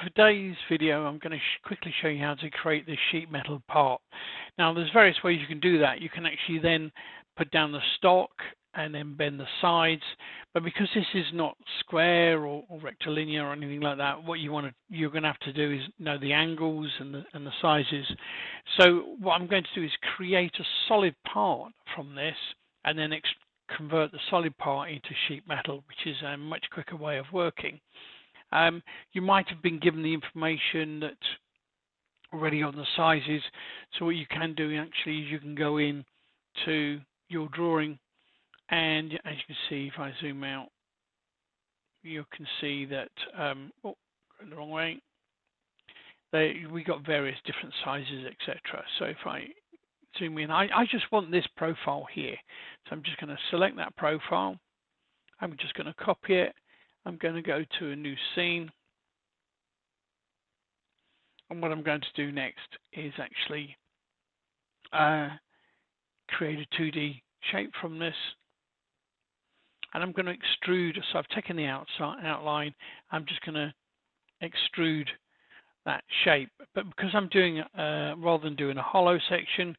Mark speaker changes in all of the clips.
Speaker 1: for today's video, I'm going to quickly show you how to create this sheet metal part. Now, there's various ways you can do that. You can actually then put down the stock and then bend the sides. But because this is not square or rectilinear or anything like that, what you're going to have to do is know the angles and the sizes. So what I'm going to do is create a solid part from this and then convert the solid part into sheet metal, which is a much quicker way of working. You might have been given the information that already on the sizes, so what you can do actually is you can go in to your drawing, and as you can see, if I zoom out, you can see that oh, going the wrong way, we got various different sizes, etc. So if I zoom in, I just want this profile here, so I'm just going to select that profile. I'm just going to copy it. I'm going to go to a new scene, and what I'm going to do next is actually create a 2D shape from this, and I'm going to extrude. So I've taken the outline, I'm just going to extrude that shape, but because I'm doing rather than doing a hollow section,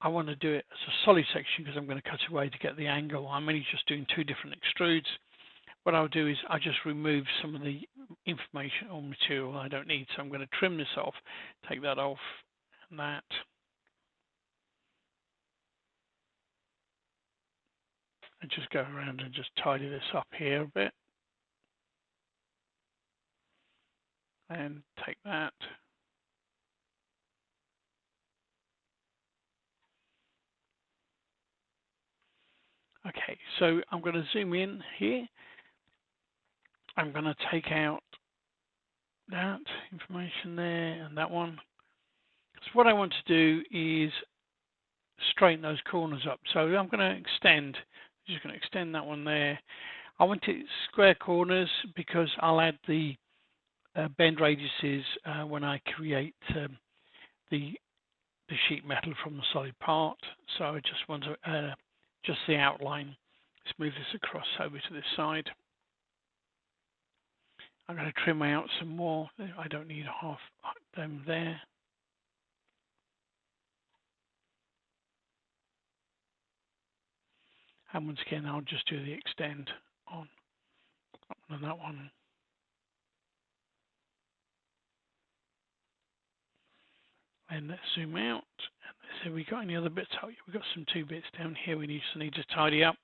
Speaker 1: I want to do it as a solid section because I'm going to cut away to get the angle. I'm only just doing two different extrudes. What I'll do is I'll just remove some of the information or material I don't need. So I'm going to trim this off, take that off, and that. And just go around and just tidy this up here a bit. And take that. Okay, so I'm going to zoom in here. I'm going to take out that information there and that one. So what I want to do is straighten those corners up. So I'm going to extend, just going to extend that one there. I want it square corners because I'll add the bend radiuses when I create the sheet metal from the solid part. So I just want to just the outline. Let's move this across over to this side. I'm going to trim out some more. I don't need half them there. And once again, I'll just do the extend on that one and that one. And let's zoom out. And let's see if we got any other bits. Oh, yeah, we've got some 2 bits down here we need to tidy up.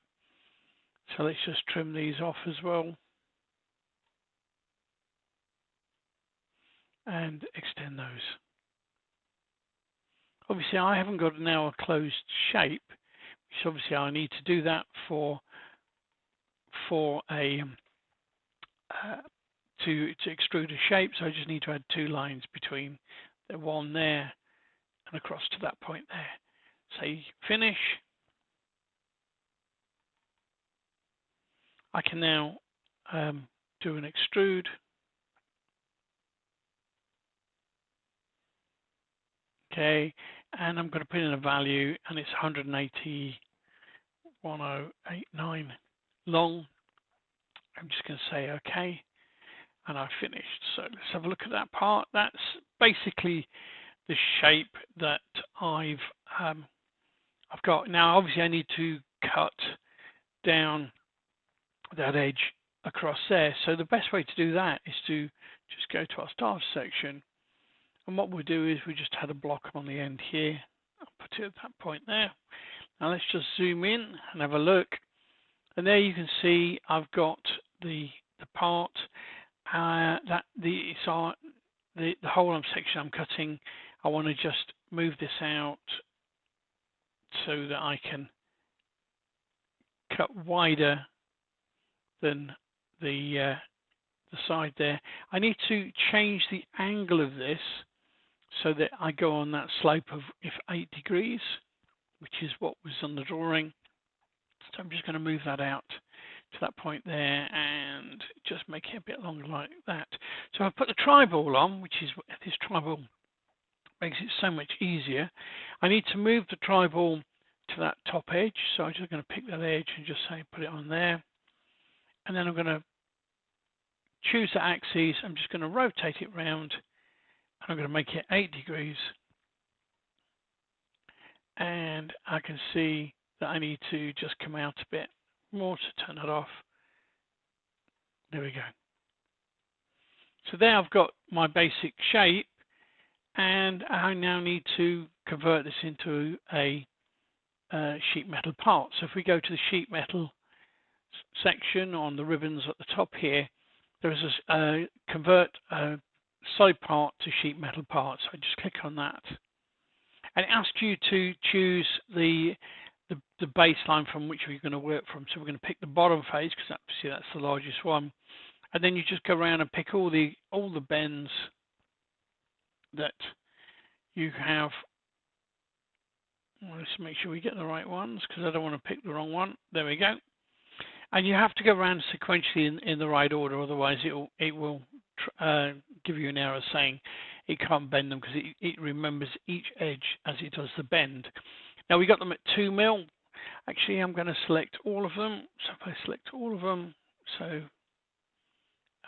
Speaker 1: So let's just trim these off as well. And extend those. Obviously, I haven't got now a closed shape, which obviously I need to do that for a to extrude a shape. So I just need to add 2 lines between the one there and across to that point there. Say finish. I can now do an extrude. Okay, and I'm going to put in a value, and it's 180.1089 long. I'm just going to say OK, and I've finished. So let's have a look at that part. That's basically the shape that I've got. Now, obviously, I need to cut down that edge across there. So the best way to do that is to just go to our starter section. And what we'll do is we just add a block on the end here. I'll put it at that point there. Now let's just zoom in and have a look. And there you can see I've got the part the whole section I'm cutting. I want to just move this out so that I can cut wider than the side there. I need to change the angle of this so that I go on that slope of 8 degrees, which is what was on the drawing. So I'm just going to move that out to that point there and just make it a bit longer like that. So I put the tri-ball on, which is this tri-ball makes it so much easier. I need to move the tri-ball to that top edge. So I'm just going to pick that edge and just say put it on there. And then I'm going to choose the axis. I'm just going to rotate it round. I'm going to make it 8 degrees. And I can see that I need to just come out a bit more to turn it off. There we go. So there I've got my basic shape, and I now need to convert this into a sheet metal part. So if we go to the sheet metal section on the ribbons at the top here, there is a convert solid part to sheet metal part. So I just click on that, and it asks you to choose the baseline from which you're going to work from. So we're going to pick the bottom face because obviously that's the largest one, and then you just go around and pick all the bends that you have. Let's make sure we get the right ones because I don't want to pick the wrong one. There we go. And you have to go around sequentially in the right order, otherwise it will give you an error saying it can't bend them because it remembers each edge as it does the bend. Now we got them at 2 mil. Actually, I'm going to select all of them. So if I select all of them, so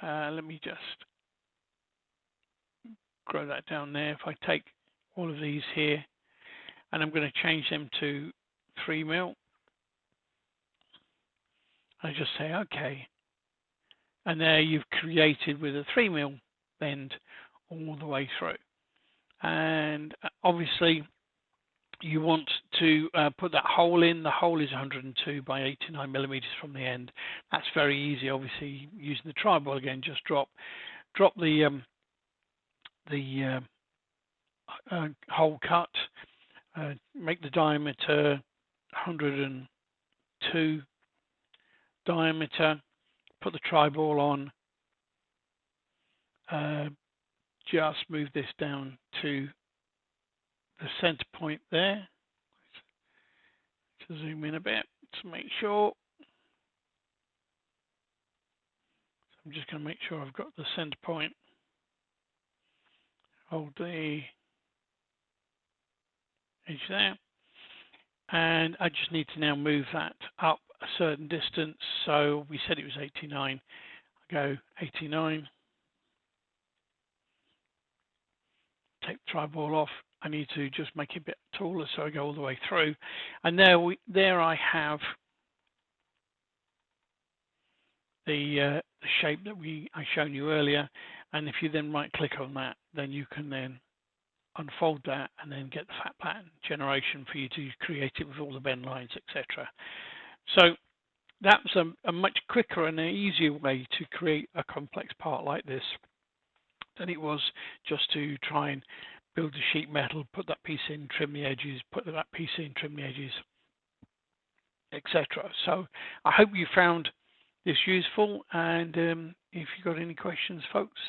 Speaker 1: let me just grow that down there. If I take all of these here, and I'm going to change them to 3 mil. I just say OK, and there you've created with a 3 mil bend all the way through. And obviously you want to put that hole in. The hole is 102 by 89 millimeters from the end. That's very easy. Obviously, using the tribal again, just drop the hole cut, make the diameter 102 diameter, put the tri-ball on, just move this down to the center point there. To zoom in a bit to make sure. I'm just going to make sure I've got the center point. Hold the edge there, and I just need to now move that up a certain distance. So we said it was 89. I go 89. Take the tri-ball off. I need to just make it a bit taller, so I go all the way through, and there I have the shape that I shown you earlier. And if you then right-click on that, then you can then unfold that and then get the fat pattern generation for you to create it with all the bend lines, etc. So that's a much quicker and an easier way to create a complex part like this than it was just to try and build a sheet metal, put that piece in, trim the edges, put that piece in, trim the edges, etc. So I hope you found this useful, and if you've got any questions, folks,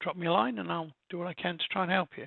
Speaker 1: drop me a line and I'll do what I can to try and help you.